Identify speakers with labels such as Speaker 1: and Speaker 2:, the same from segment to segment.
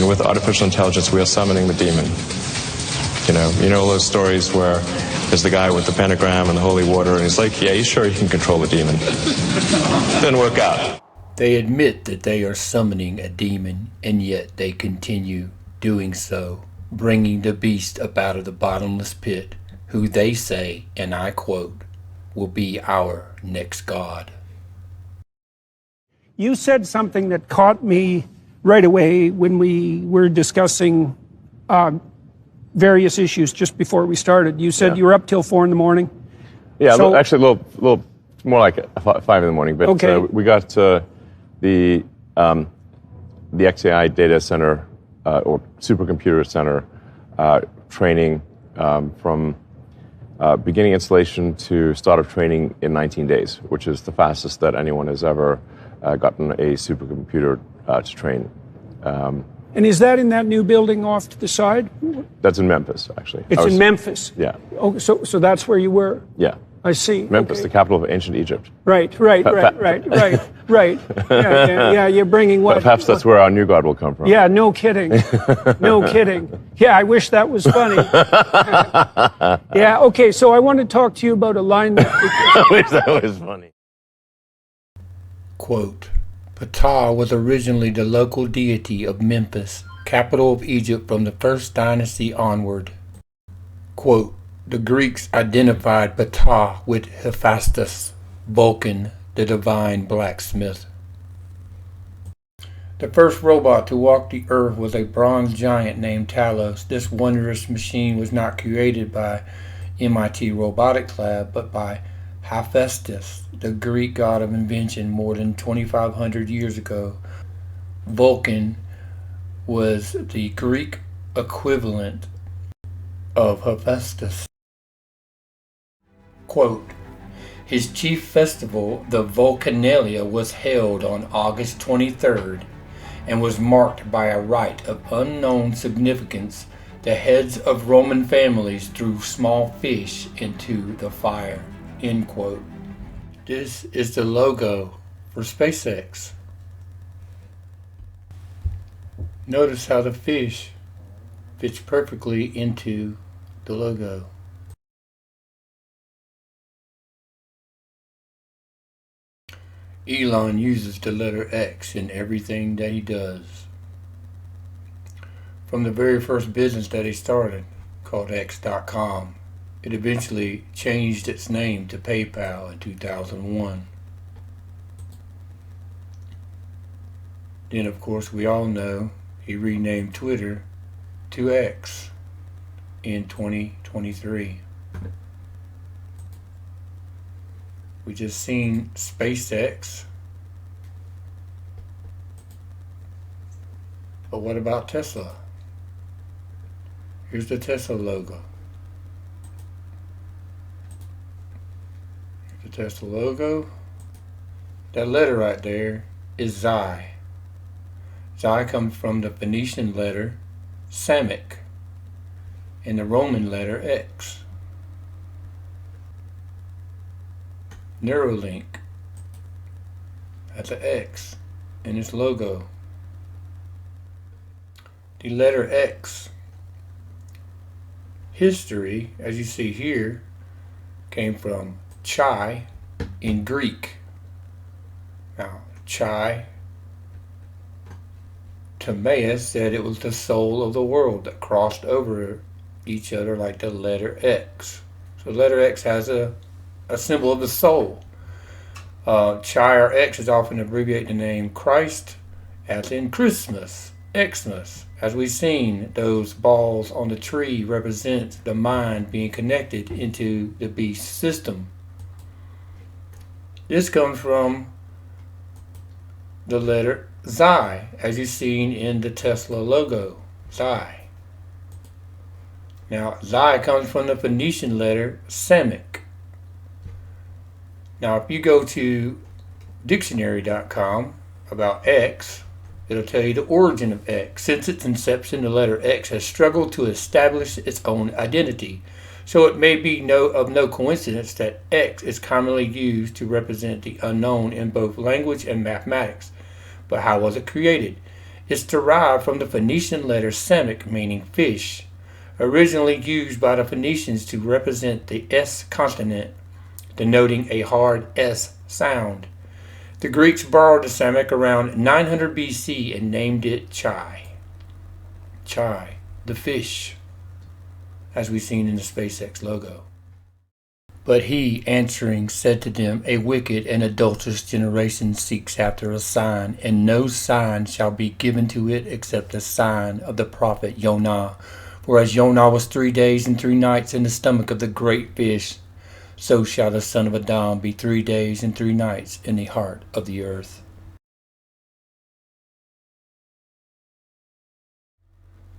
Speaker 1: with artificial intelligence, we are summoning the demon. You know those stories where there's the guy with the pentagram and the holy water, and he's like, yeah, he's sure he can control the demon. Didn't work out.
Speaker 2: They admit that they are summoning a demon, and yet they continue doing so, bringing the beast up out of the bottomless pit, who they say, and I quote, will be our next god.
Speaker 3: You said something that caught me right away when we were discussing various issues just before we started. You said you were up till 4 in the morning.
Speaker 4: Yeah, so, actually a little more like 5 in the morning. But okay. We got the XAI data center or supercomputer center training from beginning installation to start of training in 19 days, which is the fastest that anyone has ever gotten a supercomputer to train.
Speaker 3: And is that in that new building off to the side?
Speaker 4: That's in Memphis, actually.
Speaker 3: It's in Memphis?
Speaker 4: Yeah.
Speaker 3: Oh, so that's where you were?
Speaker 4: Yeah.
Speaker 3: I see.
Speaker 4: Memphis, the capital of ancient Egypt.
Speaker 3: Right. Yeah, you're bringing what?
Speaker 4: Perhaps that's where our new god will come from.
Speaker 3: Yeah, no kidding. No kidding. Yeah, I wish that was funny. Yeah, okay, so I want to talk to you about alignment.
Speaker 4: I wish that was funny.
Speaker 2: Quote, Ptah was originally the local deity of Memphis, capital of Egypt from the first dynasty onward. Quote, the Greeks identified Ptah with Hephaestus, Vulcan, the divine blacksmith. The first robot to walk the earth was a bronze giant named Talos. This wondrous machine was not created by MIT Robotics Lab, but by Hephaestus, the Greek god of invention more than 2,500 years ago. Vulcan was the Greek equivalent of Hephaestus. Quote, his chief festival, the Vulcanalia, was held on August 23rd and was marked by a rite of unknown significance. The heads of Roman families threw small fish into the fire. End quote. This is the logo for SpaceX. Notice how the fish fits perfectly into the logo. Elon uses the letter X in everything that he does. From the very first business that he started, called X.com, it eventually changed its name to PayPal in 2001. Then, of course, we all know he renamed Twitter to X in 2023. We just seen SpaceX. But what about Tesla? Here's the Tesla logo. Here's the Tesla logo. That letter right there is Xi. Xi comes from the Phoenician letter Samic and the Roman letter X. Neuralink has an X in its logo. The letter X. History, as you see here, came from Chi in Greek. Now, Chi, Timaeus said it was the soul of the world that crossed over each other like the letter X. So the letter X has a symbol of the soul. Chi or X is often abbreviated the name Christ, as in Christmas, Xmas. As we've seen, those balls on the tree represent the mind being connected into the beast system. This comes from the letter Xi, as you've seen in the Tesla logo, Xi. Now, Xi comes from the Phoenician letter Semic. Now, if you go to dictionary.com about X, it'll tell you the origin of X. Since its inception, the letter X has struggled to establish its own identity. So it may be of no coincidence that X is commonly used to represent the unknown in both language and mathematics. But how was it created? is derived from the Phoenician letter Semic, meaning fish, originally used by the Phoenicians to represent the S consonant, denoting a hard S sound. The Greeks borrowed the Semic around 900 BC and named it Chai. Chai, the fish, as we've seen in the SpaceX logo. But he, answering, said to them, A wicked and adulterous generation seeks after a sign, and no sign shall be given to it except the sign of the prophet Jonah. For as Jonah was 3 days and 3 nights in the stomach of the great fish, so shall the Son of Adam be 3 days and 3 nights in the heart of the earth.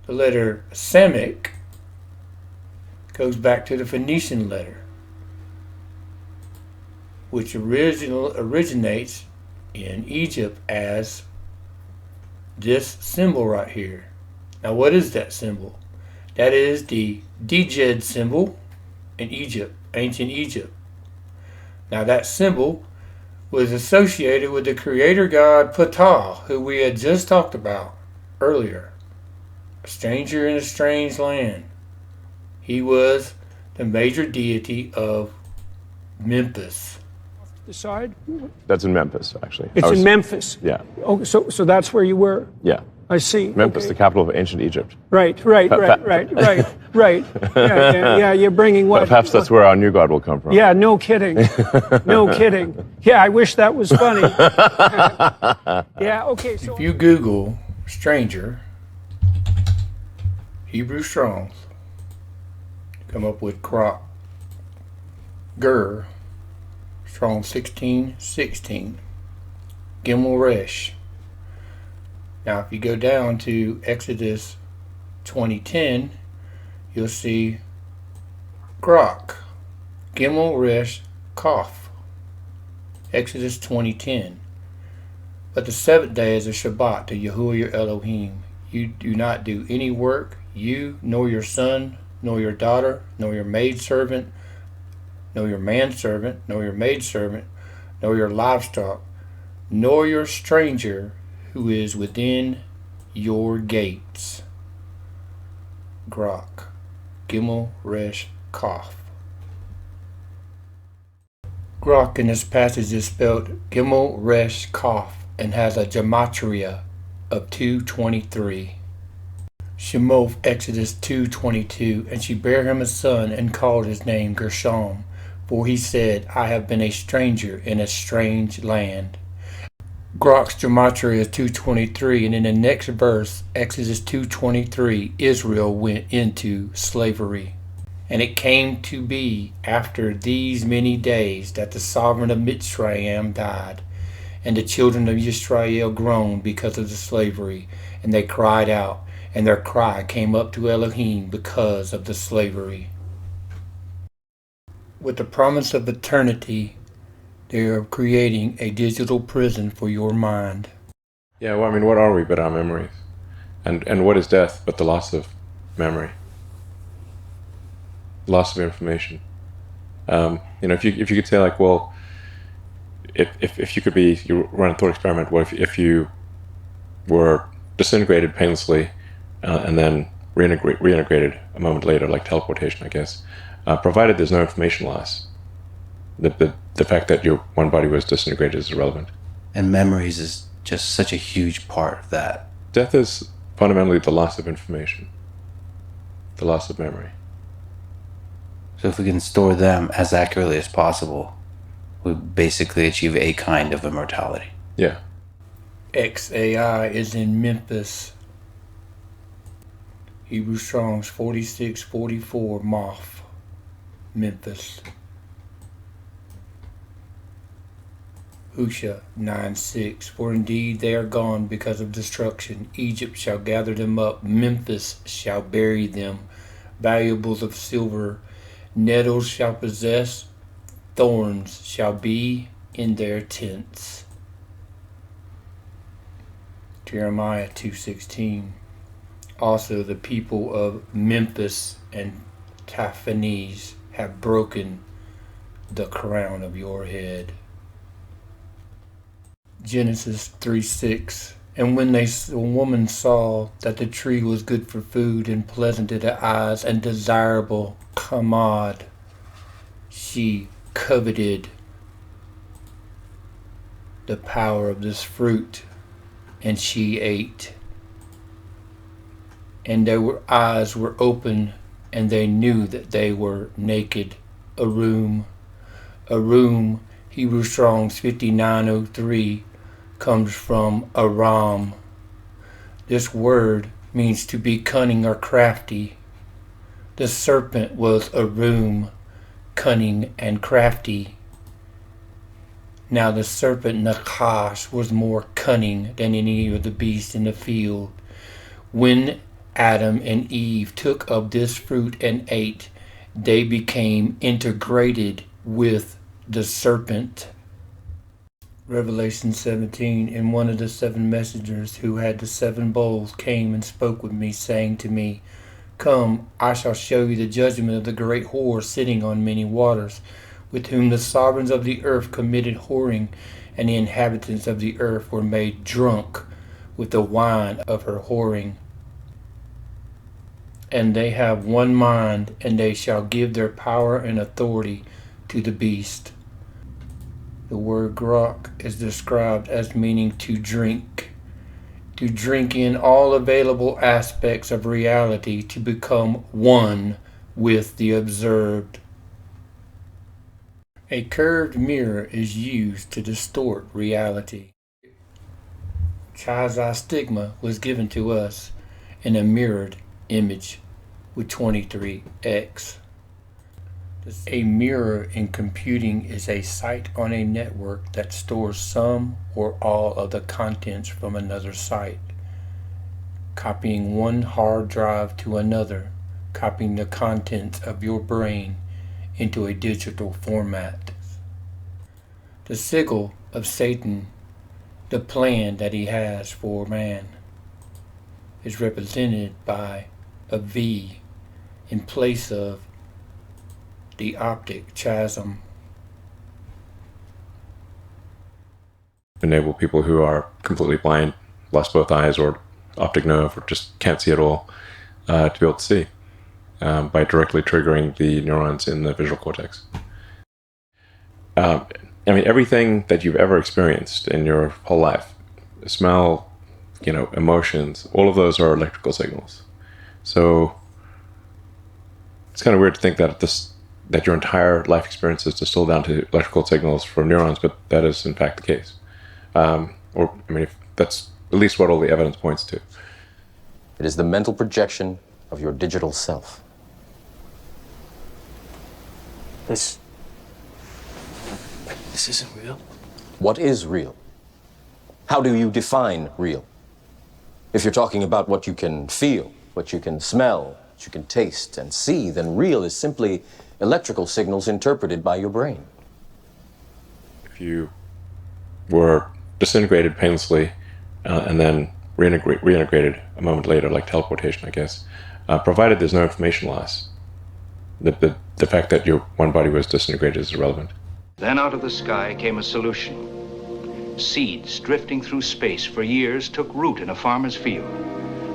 Speaker 2: The letter Semic goes back to the Phoenician letter, which originates in Egypt as this symbol right here. Now, what is that symbol? That is the Djed symbol in Egypt, ancient Egypt. Now, that symbol was associated with the creator god Ptah, who we had just talked about earlier. A stranger in a strange land. He was the major deity of Memphis.
Speaker 3: The side?
Speaker 4: That's in Memphis, actually.
Speaker 3: It's in Memphis.
Speaker 4: Yeah.
Speaker 3: Oh, so that's where you were?
Speaker 4: Yeah.
Speaker 3: I see.
Speaker 4: Memphis,
Speaker 3: Okay.
Speaker 4: the capital of ancient Egypt.
Speaker 3: Right. Right. Yeah, you're bringing what?
Speaker 4: Perhaps that's where our new god will come from.
Speaker 3: Yeah, no kidding. No kidding. Yeah, I wish that was funny. Yeah, okay. So
Speaker 2: If you Google stranger, Hebrew Strong's, come up with Krok, Ger, Strong 1616, Gimel Resh. Now, if you go down to Exodus 20:10, you'll see Grok, Gimel Resh Kaf, Exodus 20:10. But the seventh day is a Shabbat to Yahuwah your Elohim. You do not do any work, you, nor your son, nor your daughter, nor your maidservant, nor your manservant, nor your maidservant, nor your livestock, nor your stranger who is within your gates. Grok, Gimel Resh Kaf. Grok in this passage is spelled Gimel Resh Kaf and has a gematria of 223. Shemoth, Exodus 2:22, and she bare him a son and called his name Gershom, for he said, I have been a stranger in a strange land. Grok's gematria is 223, and in the next verse, Exodus 2:23, Israel went into slavery. And it came to be after these many days that the sovereign of Mitzrayim died, and the children of Israel groaned because of the slavery, and they cried out, and their cry came up to Elohim because of the slavery. With the promise of eternity, they are creating a digital prison for your mind.
Speaker 1: Yeah, well, I mean, what are we but our memories? And what is death but the loss of memory? Loss of information. If you could say, like, well, if you could be, you run a thought experiment, what if you were disintegrated painlessly and then reintegrated a moment later, like teleportation, I guess, provided there's no information loss. The fact that your one body was disintegrated is irrelevant.
Speaker 5: And memories is just such a huge part of that.
Speaker 1: Death is fundamentally the loss of information, the loss of memory.
Speaker 5: So if we can store them as accurately as possible, we basically achieve a kind of immortality.
Speaker 1: Yeah.
Speaker 2: XAI is in Memphis. Hebrew Strong's 4644 Moth, Memphis. Husha 9:6. For indeed they are gone because of destruction. Egypt shall gather them up. Memphis shall bury them. Valuables of silver. Nettles shall possess. Thorns shall be in their tents. Jeremiah 2:16. Also the people of Memphis and Taphanes have broken the crown of your head. Genesis 3:6. And when the woman saw that the tree was good for food and pleasant to the eyes and desirable commod, she coveted the power of this fruit, and she ate. And their eyes were open, and they knew that they were naked. Arum, Hebrew Strong's 5903, comes from Aram. This word means to be cunning or crafty. The serpent was Arum, cunning and crafty. Now the serpent Nakash was more cunning than any of the beasts in the field. When Adam and Eve took of this fruit and ate, they became integrated with the serpent. Revelation 17, and one of the 7 messengers who had the 7 bowls came and spoke with me, saying to me, Come, I shall show you the judgment of the great whore sitting on many waters, with whom the sovereigns of the earth committed whoring, and the inhabitants of the earth were made drunk with the wine of her whoring. And they have one mind, and they shall give their power and authority to the beast. The word grok is described as meaning to drink in all available aspects of reality, to become one with the observed. A curved mirror is used to distort reality. Chazastigma was given to us in a mirrored image with 23x. A mirror in computing is a site on a network that stores some or all of the contents from another site, copying one hard drive to another, copying the contents of your brain into a digital format. The sigil of Satan, the plan that he has for man, is represented by a V in place of the optic chasm.
Speaker 4: Enable people who are completely blind, lost both eyes, or optic nerve, or just can't see at all, to be able to see by directly triggering the neurons in the visual cortex. I mean, everything that you've ever experienced in your whole life, smell, emotions, all of those are electrical signals. So it's kind of weird to think that your entire life experience is distilled down to electrical signals from neurons, but that is in fact the case. That's at least what all the evidence points to.
Speaker 6: It is the mental projection of your digital self.
Speaker 7: This isn't real.
Speaker 6: What is real? How do you define real? If you're talking about what you can feel, what you can smell, what you can taste and see, then real is simply electrical signals interpreted by your brain.
Speaker 4: If you were disintegrated painlessly and then reintegrated a moment later, like teleportation, I guess, provided there's no information loss, the fact that your one body was disintegrated is irrelevant.
Speaker 8: Then out of the sky came a solution. Seeds drifting through space for years took root in a farmer's field.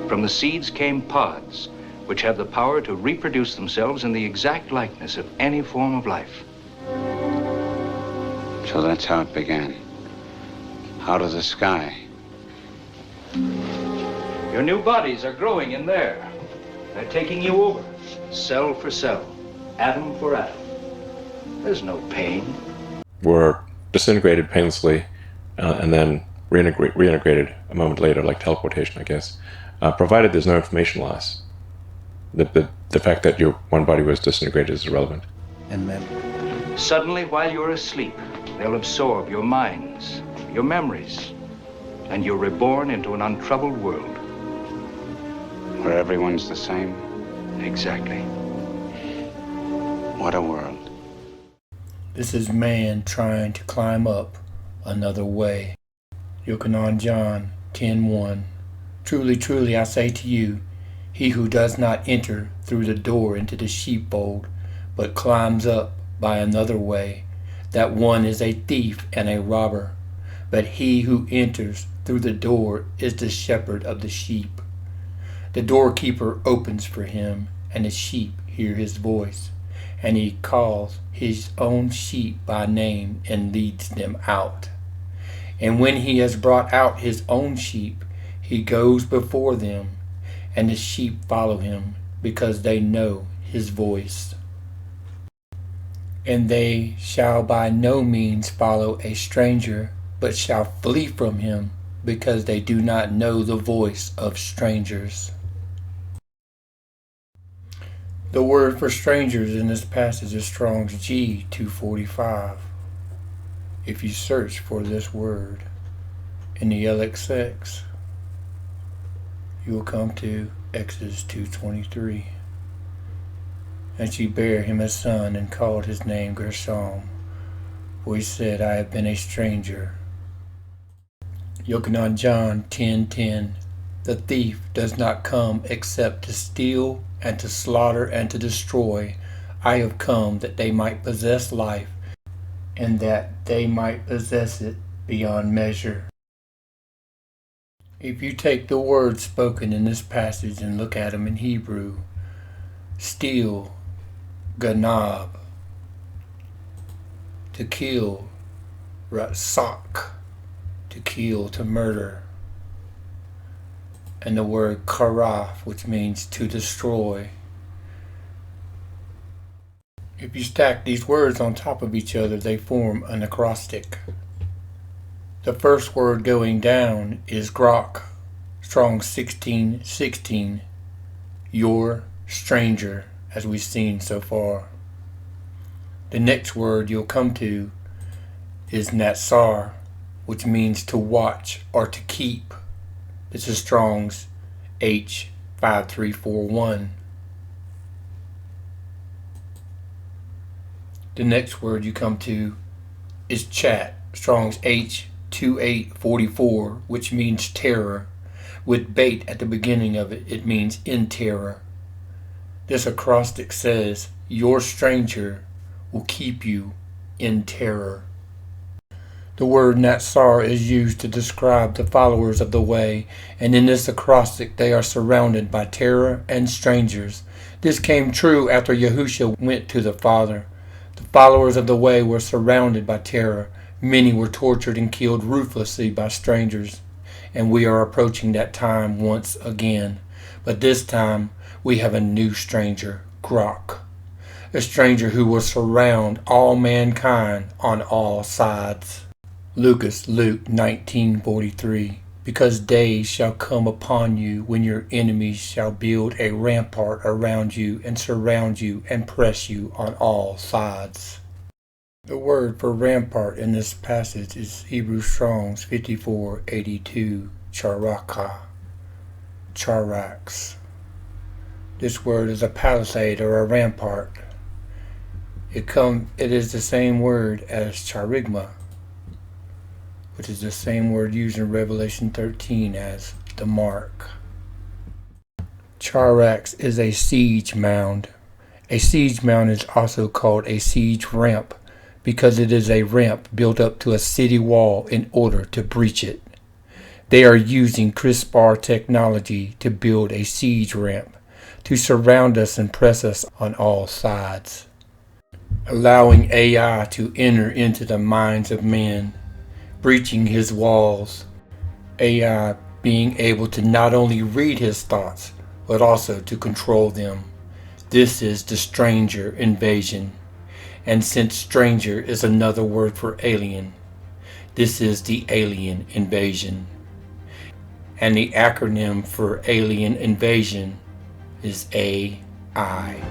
Speaker 8: From the seeds came pods, which have the power to reproduce themselves in the exact likeness of any form of life.
Speaker 9: So that's how it began. Out of the sky.
Speaker 8: Your new bodies are growing in there. They're taking you over, cell for cell, atom for atom. There's no pain.
Speaker 4: Were disintegrated painlessly and then reintegrated a moment later, like teleportation, I guess, provided there's no information loss. The fact that your one body was disintegrated is irrelevant.
Speaker 5: And then
Speaker 8: Suddenly, while you're asleep, they'll absorb your minds, your memories, and you're reborn into an untroubled world.
Speaker 9: Where everyone's the same.
Speaker 8: Exactly.
Speaker 9: What a world.
Speaker 2: This is man trying to climb up another way. Yochanan John 10:1. Truly, truly, I say to you, he who does not enter through the door into the sheepfold, but climbs up by another way, that one is a thief and a robber. But he who enters through the door is the shepherd of the sheep. The doorkeeper opens for him, and the sheep hear his voice, and he calls his own sheep by name and leads them out. And when he has brought out his own sheep, he goes before them, and the sheep follow him, because they know his voice. And they shall by no means follow a stranger, but shall flee from him, because they do not know the voice of strangers. The word for strangers in this passage is Strong's G 245. If you search for this word in the LXX, you will come to Exodus 2:23. And she bare him a son, and called his name Gershom, for he said, I have been a stranger. Yochanan John 10:10. The thief does not come except to steal and to slaughter and to destroy. I have come that they might possess life, and that they might possess it beyond measure. If you take the words spoken in this passage and look at them in Hebrew, steal, ganab, to kill, ratsak, to kill, to murder, and the word karaf, which means to destroy. If you stack these words on top of each other, they form an acrostic. The first word going down is grok, Strong 16:16, your stranger, as we've seen so far. The next word you'll come to is natsar, which means to watch or to keep. This is Strong's H5341. The next word you come to is chat, Strong's H2844, which means terror. With bait at the beginning of it, it means in terror. This acrostic says, your stranger will keep you in terror. The word natsar is used to describe the followers of the way, and in this acrostic they are surrounded by terror and strangers. This came true after Yahushua went to the Father. The followers of the way were surrounded by terror. Many were tortured and killed ruthlessly by strangers. And we are approaching that time once again. But this time we have a new stranger, Grok. A stranger who will surround all mankind on all sides. Luke 19:43. Because days shall come upon you when your enemies shall build a rampart around you and surround you and press you on all sides. The word for rampart in this passage is Hebrew Strong's 5482, charaka, charax. This word is a palisade or a rampart. It is the same word as charigma, which is the same word used in Revelation 13 as the mark. Charax is a siege mound. A siege mound is also called a siege ramp because it is a ramp built up to a city wall in order to breach it. They are using CRISPR technology to build a siege ramp to surround us and press us on all sides, allowing AI to enter into the minds of men, breaching his walls. AI being able to not only read his thoughts, but also to control them. This is the stranger invasion. And since stranger is another word for alien, this is the alien invasion. And the acronym for alien invasion is AI.